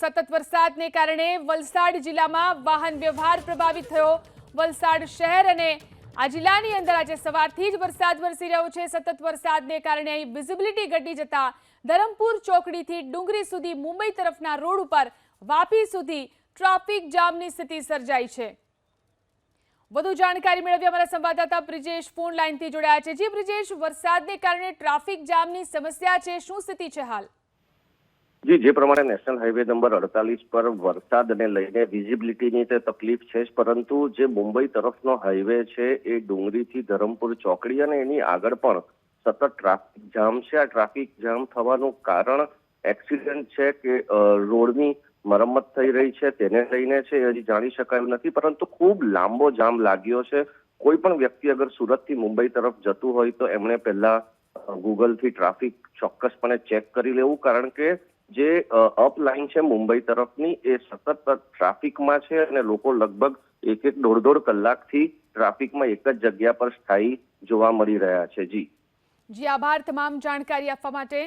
સતત વરસાદને કારણે વલસાડ જિલ્લામાં વાહન વ્યવહાર પ્રભાવિત થયો। વલસાડ શહેર અને આ જિલ્લાની અંદર આજે સવારથી જ વરસાદ વરસી રહ્યો છે। સતત વરસાદને કારણે અહીં વિઝિબિલિટી ઘટી જતા ધરમપુર ચોકડીથી ડુંગરી સુધી મુંબઈ તરફના રોડ ઉપર વાપી સુધી ટ્રાફિક જામની સ્થિતિ સર્જાઈ છે। વધુ જાણકારી મેળવી અમારા સંવાદદાતા બ્રિજેશ ફોન લાઈનથી જોડાયા છે। જી બ્રિજેશ, વરસાદને કારણે ટ્રાફિક જામની સમસ્યા છે, શું સ્થિતિ છે હાલ? જી, જે પ્રમાણે નેશનલ હાઈવે નંબર 48 પર વરસાદને લઈને વિઝિબિલિટીની તે તકલીફ છે જ, પરંતુ જે મુંબઈ તરફનો હાઈવે છે એ ડુંગરીથી ધરમપુર ચોકડી અને એની આગળ પણ સતત ટ્રાફિક જામ છે। આ ટ્રાફિક જામ થવાનું કારણ એક્સિડન્ટ છે કે રોડની મરમ્મત થઈ રહી છે તેને લઈને છે, હજી જાણી શકાયું નથી, પરંતુ ખૂબ લાંબો જામ લાગ્યો છે। કોઈ પણ વ્યક્તિ અગર સુરતથી મુંબઈ તરફ જતું હોય તો એમણે પહેલા ગૂગલથી ટ્રાફિક ચોક્કસપણે ચેક કરી લેવું, કારણ કે જે અપ લાઇન છે મુંબઈ તરફની એ સતત ટ્રાફિકમાં છે અને લોકો લગભગ એક દોઢ કલાકથી ટ્રાફિકમાં એક જ જગ્યા પર સ્થાયી જોવા મળી રહ્યા છે। જી, આભાર તમામ જાણકારી આપવા માટે।